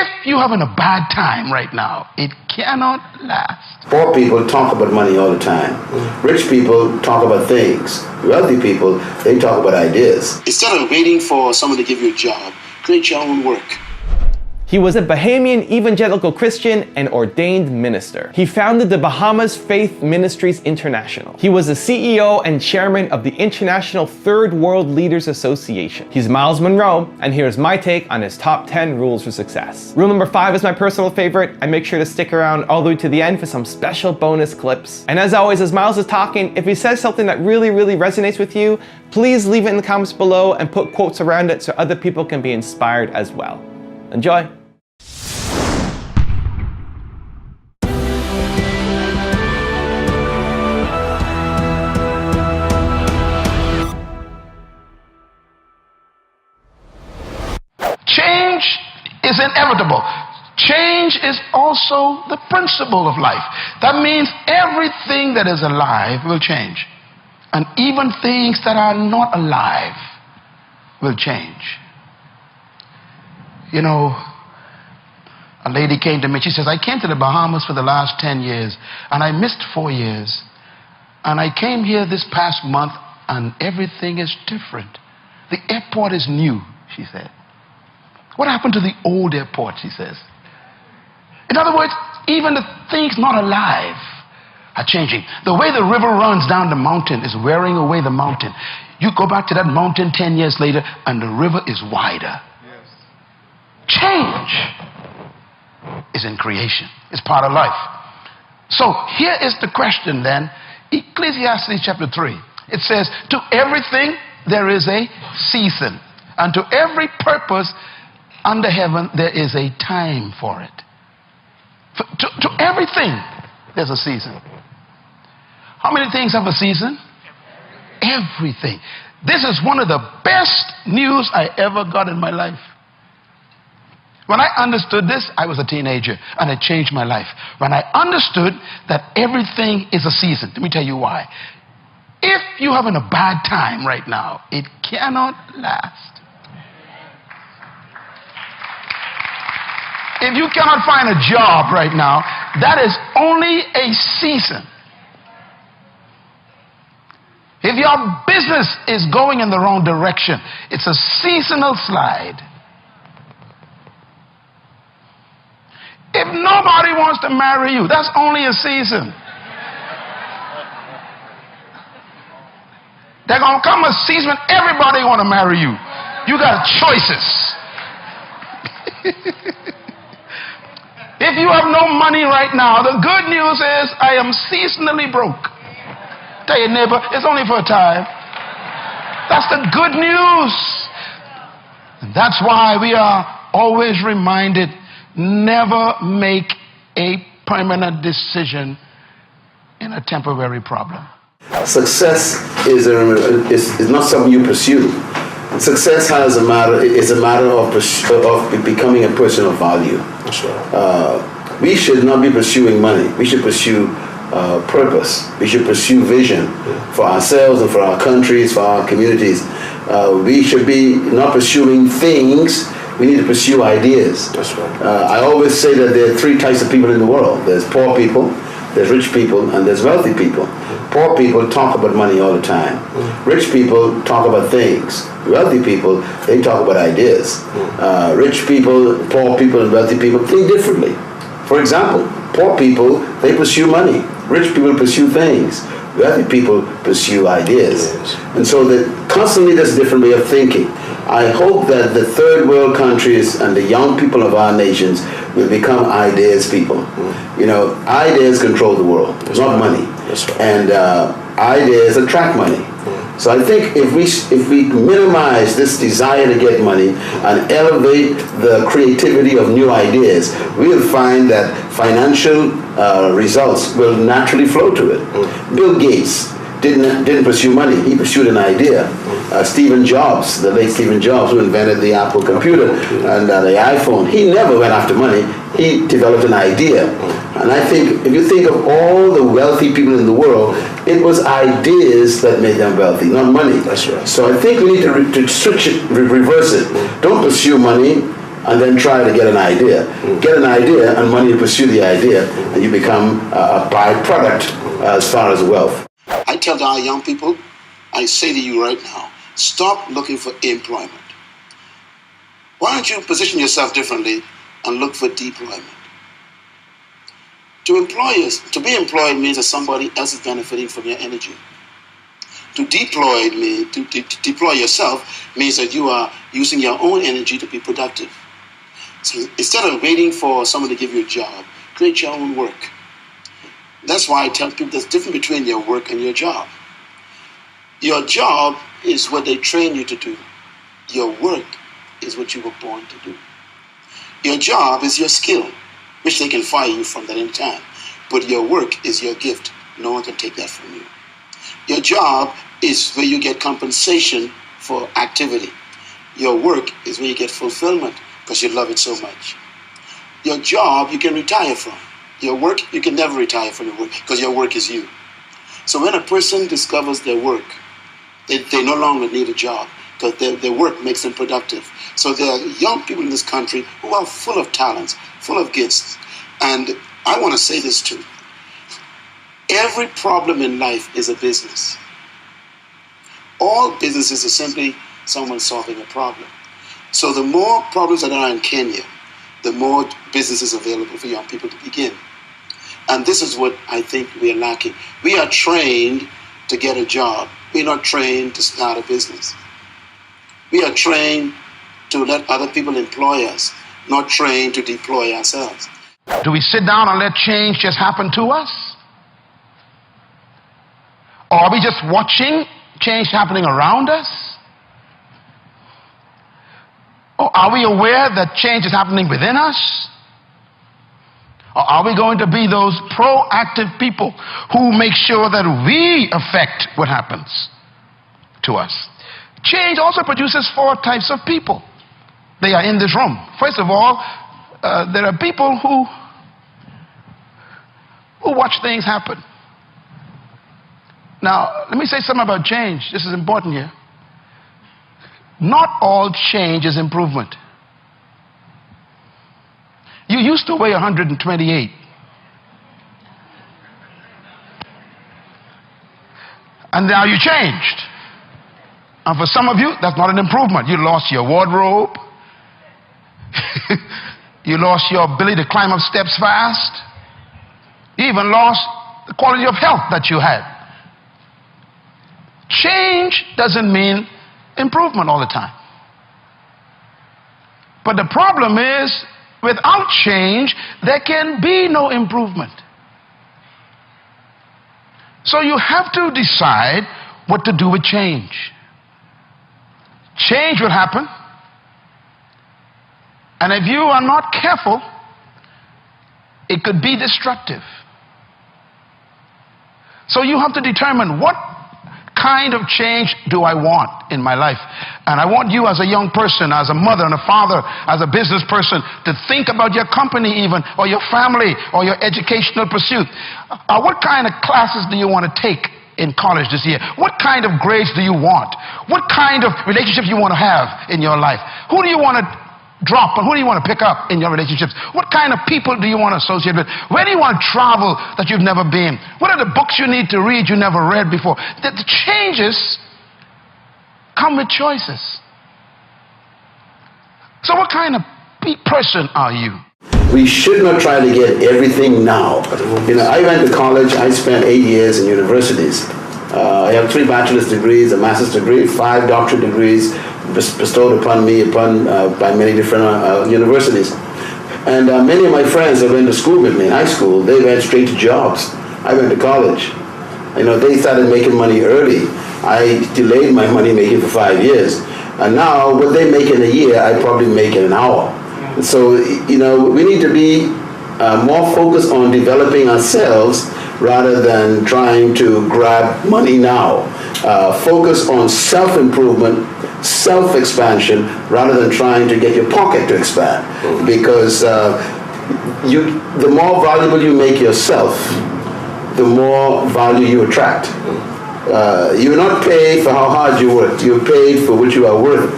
If you're having a bad time right now, it cannot last. Poor people talk about money all the time. Rich people talk about things. Wealthy people, they talk about ideas. Instead of waiting for someone to give you a job, create your own work. He was a Bahamian evangelical Christian and ordained minister. He founded the Bahamas Faith Ministries International. He was the CEO and chairman of the International Third World Leaders Association. He's Myles Munroe, and here's my take on his top 10 rules for success. Rule number 5 is my personal favorite, and make sure to stick around all the way to the end for some special bonus clips. And as always, as Myles is talking, if he says something that really resonates with you, please leave it in the comments below and put quotes around it so other people can be inspired as well. Enjoy. Change is inevitable. Change is also the principle of life. That means everything that is alive will change. And even things that are not alive will change. You know, a lady came to me. She says, I came to the Bahamas for the last 10 years, and I missed 4 years. And I came here this past month, and everything is different. The airport is new, she said. What happened to the old airport, she says. In other words, even the things not alive are changing. The way the river runs down the mountain is wearing away the mountain. You go back to that mountain 10 years later, and the river is wider. Yes. Change is in creation. It's part of life. So here is the question then. Ecclesiastes chapter 3. It says, to everything there is a season, and to every purpose under heaven there is a time for it. To everything there's a season. How many things have a season? Everything. This is one of the best news I ever got in my life. When I understood this, I was a teenager, and it changed my life. When I understood that everything is a season, let me tell you why. If you're having a bad time right now, it cannot last. If you cannot find a job right now, that is only a season. If your business is going in the wrong direction, it's a seasonal slide. If nobody wants to marry you, that's only a season. There's going to come a season when everybody want to marry you. You got choices. If you have no money right now, the good news is I am seasonally broke. Tell your neighbor, it's only for a time. That's the good news. And that's why we are always reminded, never make a permanent decision in a temporary problem. Success is not something you pursue. Success is a matter of becoming a person of value. Sure. We should not be pursuing money. We should pursue purpose. We should pursue vision for ourselves and for our countries, for our communities. We should be not pursuing things. We need to pursue ideas. That's right. I always say that there are 3 types of people in the world. There's poor people, there's rich people, and there's wealthy people. Poor people talk about money all the time. Rich people talk about things. Wealthy people, they talk about ideas. Rich people, poor people, and wealthy people think differently. For example, poor people, they pursue money. Rich people pursue things. Wealthy people pursue ideas. And so constantly there's a different way of thinking. I hope that the third world countries and the young people of our nations will become ideas people. You know, ideas control the world, not money. And ideas attract money. So I think if we minimize this desire to get money and elevate the creativity of new ideas, we'll find that financial results will naturally flow to it. Bill Gates didn't pursue money. He pursued an idea. Stephen Jobs, the late Stephen Jobs, who invented the Apple computer and the iPhone, he never went after money. He developed an idea. And I think if you think of all the wealthy people in the world, it was ideas that made them wealthy, not money. That's right. So I think we need to switch it, reverse it. Don't pursue money, and then try to get an idea. Get an idea and money to pursue the idea, and you become a byproduct as far as wealth. I tell our young people, I say to you right now, stop looking for employment. Why don't you position yourself differently and look for deployment? To be employed means that somebody else is benefiting from your energy. To deploy yourself means that you are using your own energy to be productive. So instead of waiting for someone to give you a job, create your own work. That's why I tell people there's a difference between your work and your job. Your job is what they train you to do. Your work is what you were born to do. Your job is your skill, which they can fire you from at any time. But your work is your gift. No one can take that from you. Your job is where you get compensation for activity. Your work is where you get fulfillment because you love it so much. Your job you can retire from. Your work, you can never retire from your work because your work is you. So when a person discovers their work, they no longer need a job because their work makes them productive. So there are young people in this country who are full of talents, full of gifts. And I want to say this too. Every problem in life is a business. All businesses are simply someone solving a problem. So the more problems that are in Kenya, the more businesses available for young people to begin. And this is what I think we are lacking. We are trained to get a job. We're not trained to start a business. We are trained to let other people employ us, not trained to deploy ourselves. Do we sit down and let change just happen to us? Or are we just watching change happening around us? Or are we aware that change is happening within us? Or are we going to be those proactive people who make sure that we affect what happens to us? Change also produces 4 types of people. They are in this room. First of all, there are people who watch things happen. Now, let me say something about change. This is important here. Not all change is improvement. You used to weigh 128. And now you changed. And for some of you, that's not an improvement. You lost your wardrobe. You lost your ability to climb up steps fast. You even lost the quality of health that you had. Change doesn't mean improvement all the time. But the problem is, without change, there can be no improvement. So you have to decide what to do with change. Change will happen. And if you are not careful, it could be destructive. So you have to determine what kind of change do I want in my life. And I want you as a young person, as a mother and a father, as a business person, to think about your company even, or your family, or your educational pursuit. What kind of classes do you want to take in college this year? What kind of grades do you want? What kind of relationships you want to have in your life? Who do you want to drop and who do you want to pick up in your relationships? What kind of people do you want to associate with? Where do you want to travel that you've never been? What are the books you need to read you never read before? The changes come with choices. So what kind of person are you? We should not try to get everything now. You know, I went to college. I spent 8 years in universities. I have 3 bachelor's degrees, a master's degree, 5 doctorate degrees bestowed upon me by many different universities. And many of my friends that went to school with me in high school, they went straight to jobs. I went to college. You know, they started making money early. I delayed my money making for 5 years. And now, what they make in a year, I probably make in an hour. So, you know, we need to be more focused on developing ourselves rather than trying to grab money now. Focus on self-improvement, self-expansion, rather than trying to get your pocket to expand. Because the more valuable you make yourself, the more value you attract. You're not paid for how hard you work. You're paid for what you are worth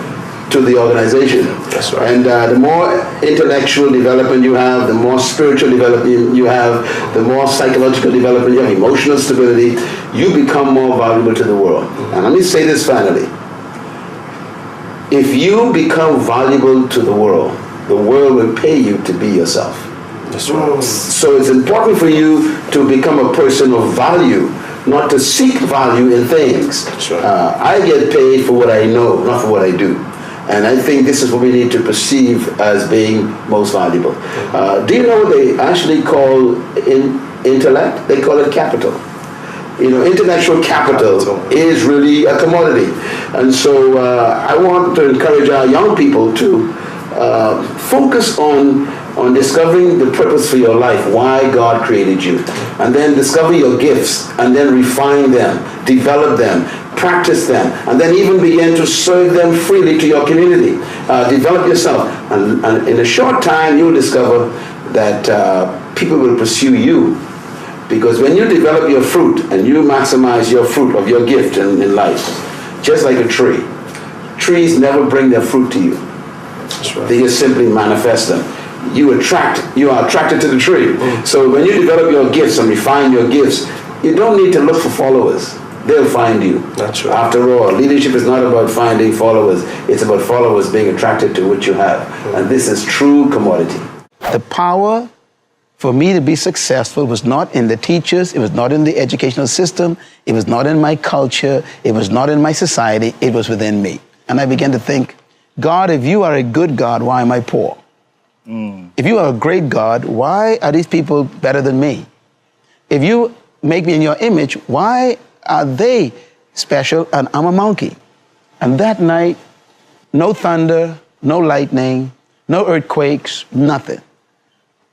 to the organization. That's right. And the more intellectual development you have, the more spiritual development you have, the more psychological development you have, emotional stability, you become more valuable to the world. And let me say this finally. If you become valuable to the world will pay you to be yourself. That's right. So it's important for you to become a person of value, not to seek value in things. That's right. I get paid for what I know, not for what I do. And I think this is what we need to perceive as being most valuable. Do you know what they actually call intellect? They call it capital. You know, intellectual capital is really a commodity. And so I want to encourage our young people to focus on discovering the purpose for your life, why God created you. And then discover your gifts, and then refine them, develop them, practice them, and then even begin to serve them freely to your community. Develop yourself. And in a short time, you'll discover that people will pursue you. Because when you develop your fruit and you maximize your fruit of your gift in life, just like a tree, trees never bring their fruit to you. That's right. They just simply manifest them. You are attracted to the tree. So when you develop your gifts and refine your gifts, you don't need to look for followers. They'll find you. That's right. After all, leadership is not about finding followers. It's about followers being attracted to what you have. And this is true commodity. The power for me to be successful was not in the teachers, it was not in the educational system, it was not in my culture, it was not in my society, it was within me. And I began to think, God, if you are a good God, why am I poor? If you are a great God, why are these people better than me? If you make me in your image, why are they special and I'm a monkey? And that night, no thunder, no lightning, no earthquakes, nothing.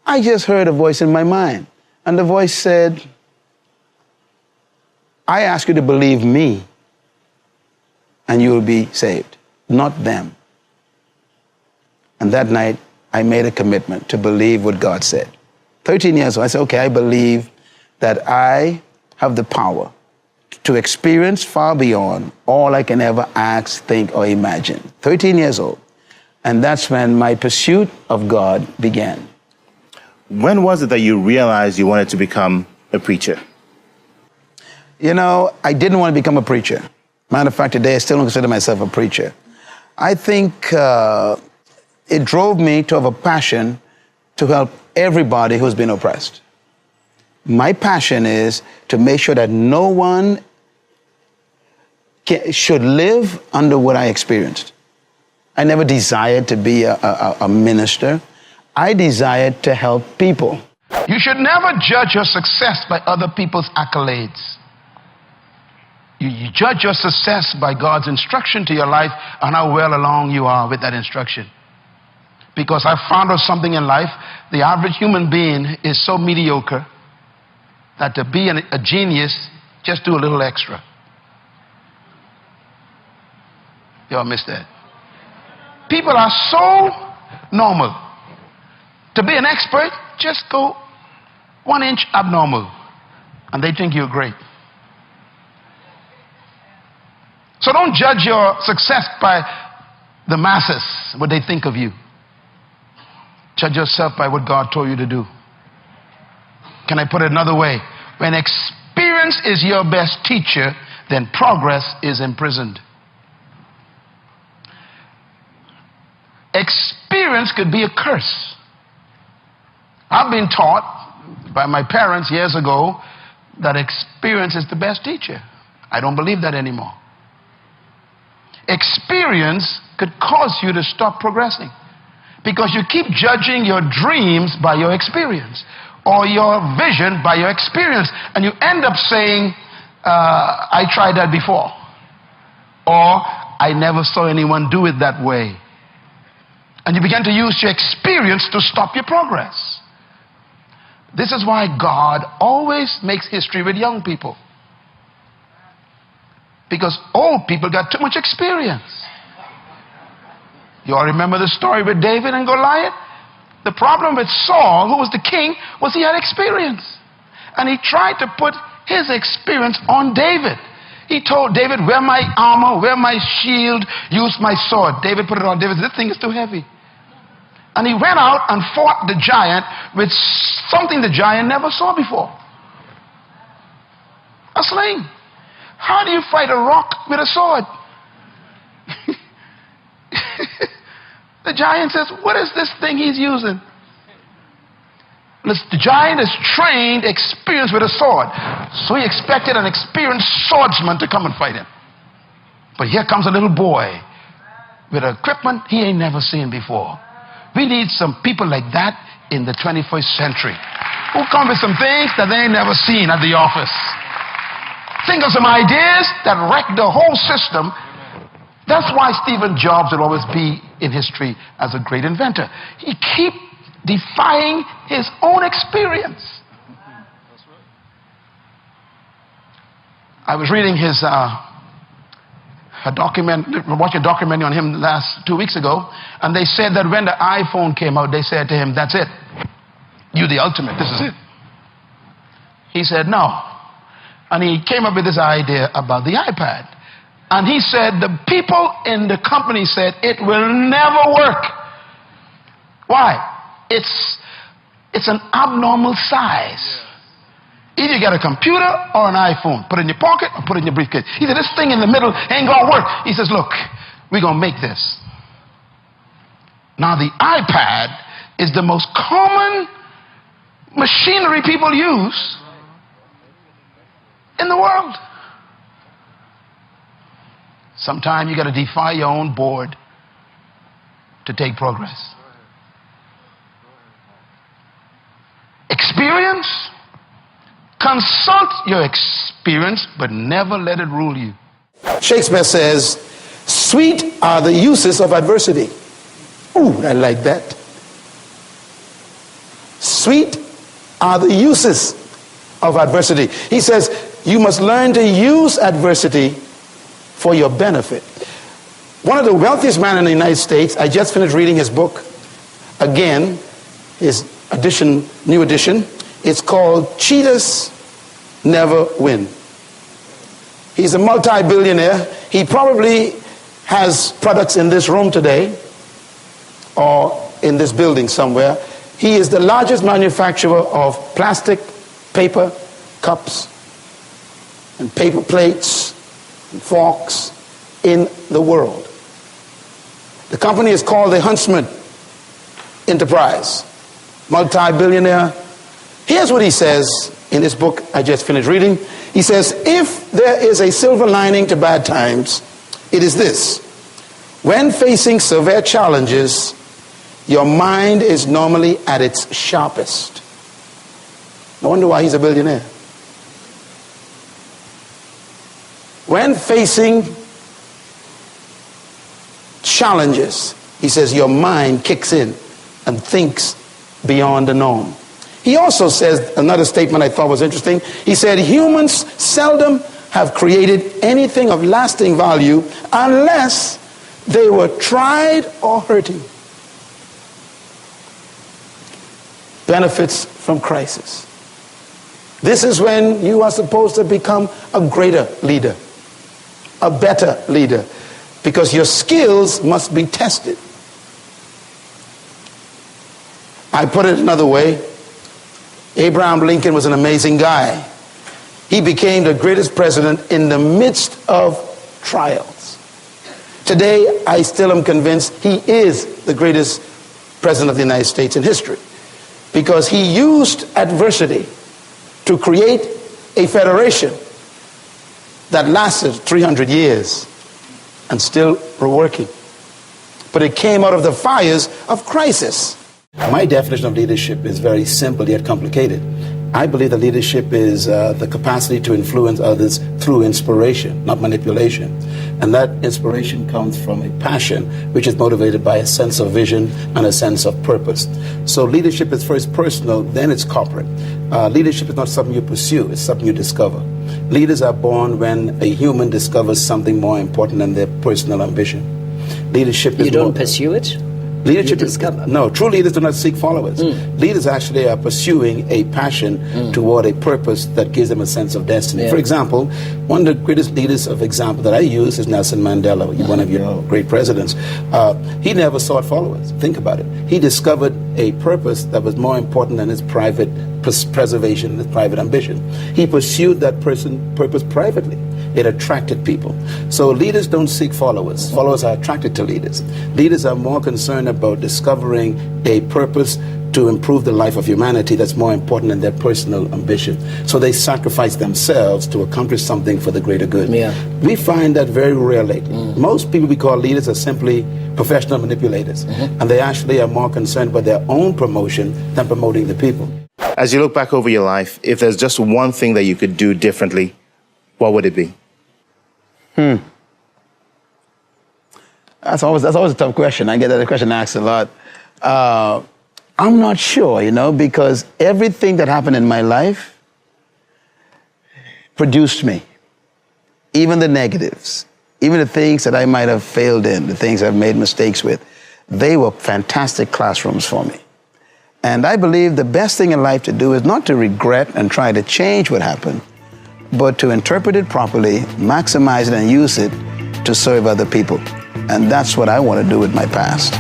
I just heard a voice in my mind. And the voice said, I ask you to believe me and you will be saved, not them. And that night, I made a commitment to believe what God said. 13 years old, I said, okay, I believe that I have the power to experience far beyond all I can ever ask, think, or imagine. 13 years old. And that's when my pursuit of God began. When was it that you realized you wanted to become a preacher? You know, I didn't want to become a preacher. Matter of fact, today I still don't consider myself a preacher. I think it drove me to have a passion to help everybody who's been oppressed. My passion is to make sure that no one should live under what I experienced. I never desired to be a minister. I desired to help people. You should never judge your success by other people's accolades. You judge your success by God's instruction to your life and how well along you are with that instruction. Because I found out something in life, the average human being is so mediocre that to be a genius, just do a little extra. Y'all missed that. People are so normal. To be an expert, just go 1 inch abnormal, and they think you're great. So don't judge your success by the masses, what they think of you. Judge yourself by what God told you to do. Can I put it another way? When experience is your best teacher, then progress is imprisoned. Experience could be a curse. I've been taught by my parents years ago that experience is the best teacher. I don't believe that anymore. Experience could cause you to stop progressing because you keep judging your dreams by your experience or your vision by your experience, and you end up saying, I tried that before, or I never saw anyone do it that way. And you begin to use your experience to stop your progress. This is why God always makes history with young people. Because old people got too much experience. You all remember the story with David and Goliath? The problem with Saul, who was the king, was he had experience. And he tried to put his experience on David. He told David, wear my armor, wear my shield, use my sword. David put it on. David said, this thing is too heavy. And he went out and fought the giant with something the giant never saw before. A sling. How do you fight a rock with a sword? The giant says, what is this thing he's using? The giant is trained, experienced with a sword. So he expected an experienced swordsman to come and fight him. But here comes a little boy with equipment he ain't never seen before. We need some people like that in the 21st century who come with some things that they ain't never seen at the office. Think of some ideas that wreck the whole system. That's why Steve Jobs will always be in history as a great inventor. He keep defying his own experience. I was reading his watching a documentary on him 2 weeks ago, and they said that when the iPhone came out, they said to him, that's it. You the ultimate, this is it. He said, no. And he came up with this idea about the iPad. And he said, the people in the company said, it will never work. Why? It's an abnormal size. Either you get a computer or an iPhone. Put it in your pocket or put it in your briefcase. He said, this thing in the middle ain't going to work. He says, look, we're going to make this. Now, the iPad is the most common machinery people use in the world. Sometimes you got to defy your own board to take progress. Experience. Consult your experience, but never let it rule you. Shakespeare says, sweet are the uses of adversity. Ooh, I like that. Sweet are the uses of adversity. He says, you must learn to use adversity for your benefit. One of the wealthiest men in the United States, I just finished reading his book again, his edition, new edition. It's called Cheaters Never Win. He's a multi-billionaire. He probably has products in this room today or in this building somewhere. He is the largest manufacturer of plastic, paper, cups, and paper plates, and forks in the world. The company is called the Huntsman Enterprise. Multi-billionaire. Here's what he says in this book I just finished reading. He says, if there is a silver lining to bad times, it is this. When facing severe challenges, your mind is normally at its sharpest. No wonder why he's a billionaire. When facing challenges, he says your mind kicks in and thinks beyond the norm. He also says another statement I thought was interesting. He said humans seldom have created anything of lasting value unless they were tried or hurting. Benefits from crisis. This is when you are supposed to become a greater leader, a better leader, because your skills must be tested. I put it another way. Abraham Lincoln was an amazing guy. He became the greatest president in the midst of trials. Today, I still am convinced he is the greatest president of the United States in history, because he used adversity to create a federation that lasted 300 years and still were working. But it came out of the fires of crisis. My definition of leadership is very simple yet complicated. I believe that leadership is the capacity to influence others through inspiration, not manipulation. And that inspiration comes from a passion which is motivated by a sense of vision and a sense of purpose. So leadership is first personal, then it's corporate. Leadership is not something you pursue, it's something you discover. Leaders are born when a human discovers something more important than their personal ambition. Leadership is You don't pursue it? Leadership you is discover? no. True leaders do not seek followers. Leaders actually are pursuing a passion toward a purpose that gives them a sense of destiny. Yeah. For example, one of the greatest leaders of example that I use is Nelson Mandela, one of your great presidents. He never sought followers. Think about it. He discovered a purpose that was more important than his private preservation, his private ambition. He pursued that purpose privately. It attracted people. So leaders don't seek followers. Followers are attracted to leaders. Leaders are more concerned about discovering a purpose to improve the life of humanity that's more important than their personal ambition. So they sacrifice themselves to accomplish something for the greater good. Yeah. We find that very rare lately. Most people we call leaders are simply professional manipulators, and they actually are more concerned about their own promotion than promoting the people. As you look back over your life, if there's just one thing that you could do differently, what would it be? That's always a tough question. I get that question asked a lot. I'm not sure, because everything that happened in my life produced me. Even the negatives, even the things that I might have failed in, the things I've made mistakes with, they were fantastic classrooms for me. And I believe the best thing in life to do is not to regret and try to change what happened, but to interpret it properly, maximize it, and use it to serve other people. And that's what I want to do with my past.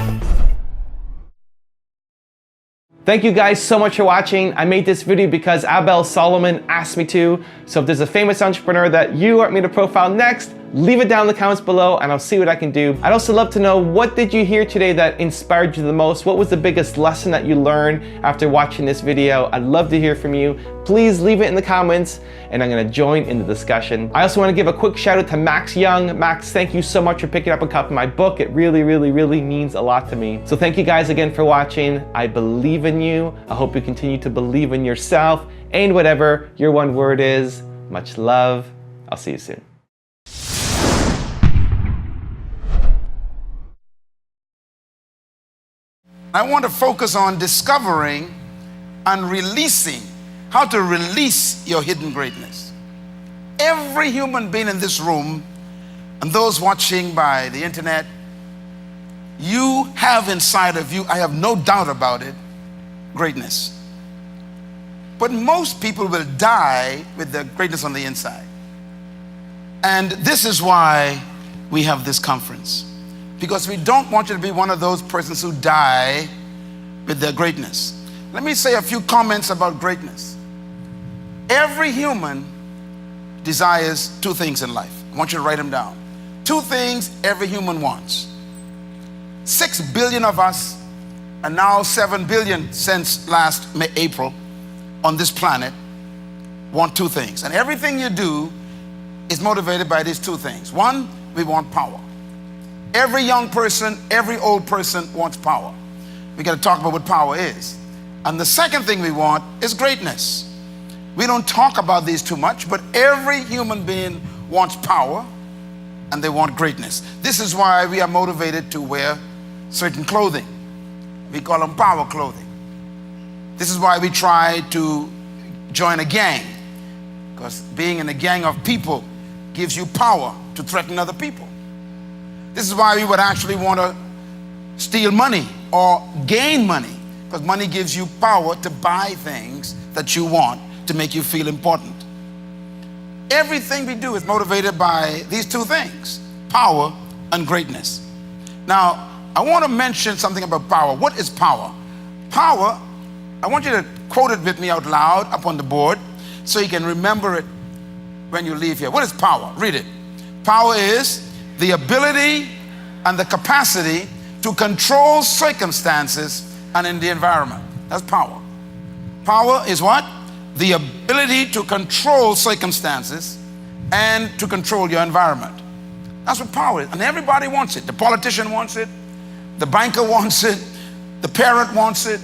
Thank you guys so much for watching. I made this video because Abel Solomon asked me to. So if there's a famous entrepreneur that you want me to profile next, leave it down in the comments below and I'll see what I can do. I'd also love to know, what did you hear today that inspired you the most? What was the biggest lesson that you learned after watching this video? I'd love to hear from you. Please leave it in the comments and I'm gonna join in the discussion. I also wanna give a quick shout out to Max Young. Max, thank you so much for picking up a copy of my book. It really, really, really means a lot to me. So thank you guys again for watching. I believe in you. I hope you continue to believe in yourself and whatever your one word is. Much love. I'll see you soon. I want to focus on discovering and releasing, how to release your hidden greatness. Every human being in this room and those watching by the internet, you have inside of you, I have no doubt about it, greatness. But most people will die with their greatness on the inside. And this is why we have this conference. Because we don't want you to be one of those persons who die with their greatness. Let me say a few comments about greatness. Every human desires two things in life. I want you to write them down. Two things every human wants. 6 billion of us, and now 7 billion since last April on this planet, want two things. And everything you do is motivated by these two things. One, we want power. Every young person, every old person wants power. We got to talk about what power is. And the second thing we want is greatness. We don't talk about these too much, but every human being wants power and they want greatness. This is why we are motivated to wear certain clothing. We call them power clothing. This is why we try to join a gang, because being in a gang of people gives you power to threaten other people. This is why we would actually want to steal money or gain money, because money gives you power to buy things that you want to make you feel important. Everything we do is motivated by these two things, power and greatness. Now, I want to mention something about power. What is power? Power, I want you to quote it with me out loud up on the board so you can remember it when you leave here. What is power? Read it. Power is the ability and the capacity to control circumstances and in the environment. That's power. Power is what? The ability to control circumstances and to control your environment. That's what power is. And everybody wants it. The politician wants it. The banker wants it. The parent wants it.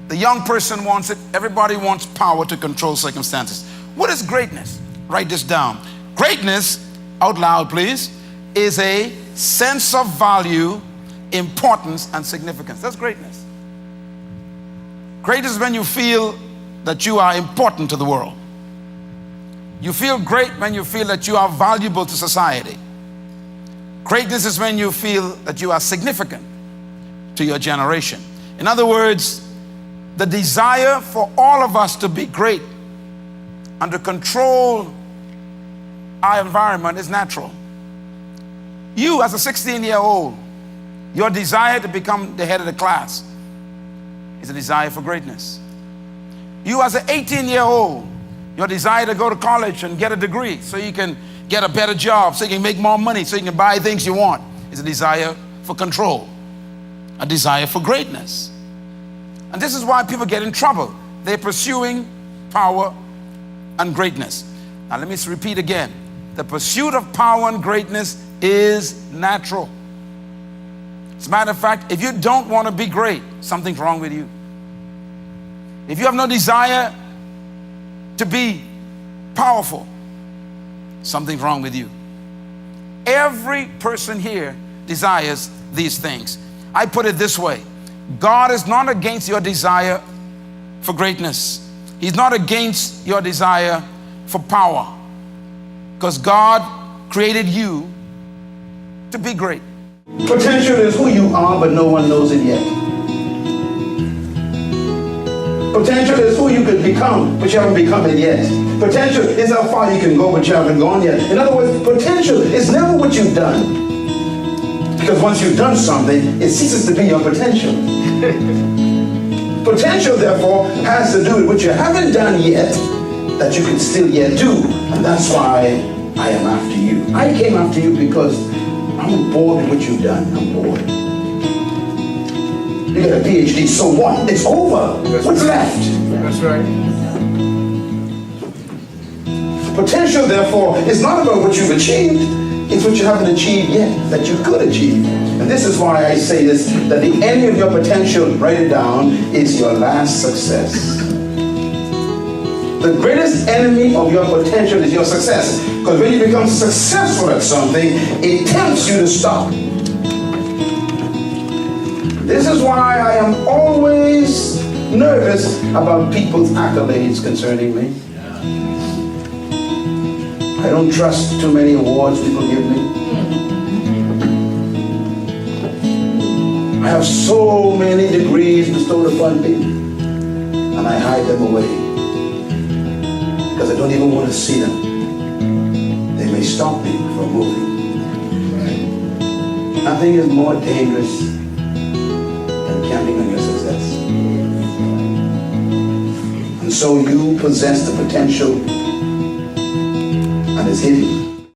The young person wants it. Everybody wants power to control circumstances. What is greatness? Write this down. Greatness, out loud please, is a sense of value, importance, and significance. That's greatness. Greatness is when you feel that you are important to the world. You feel great when you feel that you are valuable to society. Greatness is when you feel that you are significant. to your generation. In other words, the desire for all of us to be great and to control our environment is natural. You, as a 16-year-old, your desire to become the head of the class is a desire for greatness. You, as an 18-year-old, your desire to go to college and get a degree so you can get a better job, so you can make more money, so you can buy things you want, is a desire for control, a desire for greatness. And this is why people get in trouble. They're pursuing power and greatness. Now let me repeat again. The pursuit of power and greatness is natural. As a matter of fact, if you don't want to be great, something's wrong with you. If you have no desire to be powerful, something's wrong with you. Every person here desires these things. I put it this way: God is not against your desire for greatness. He's not against your desire for power, because God created you to be great. Potential is who you are, but no one knows it yet. Potential is who you could become, but you haven't become it yet. Potential is how far you can go, but you haven't gone yet. In other words, potential is never what you've done. Because once you've done something, it ceases to be your potential. Potential, therefore, has to do with what you haven't done yet, that you can still yet do. And that's why I am after you. I came after you because I'm bored with what you've done. I'm bored. You got a PhD, so what? It's over. What's left? That's right. Potential, therefore, is not about what you've achieved. It's what you haven't achieved yet that you could achieve. And this is why I say this, that the enemy of your potential, write it down, is your last success. The greatest enemy of your potential is your success. Because when you become successful at something, it tempts you to stop. This is why I am always nervous about people's accolades concerning me. I don't trust too many awards people give me. I have so many degrees bestowed upon me, and I hide them away because I don't even want to see them. They may stop me from moving. Nothing is more dangerous than counting on your success. And so you possess the potential, and it's hidden.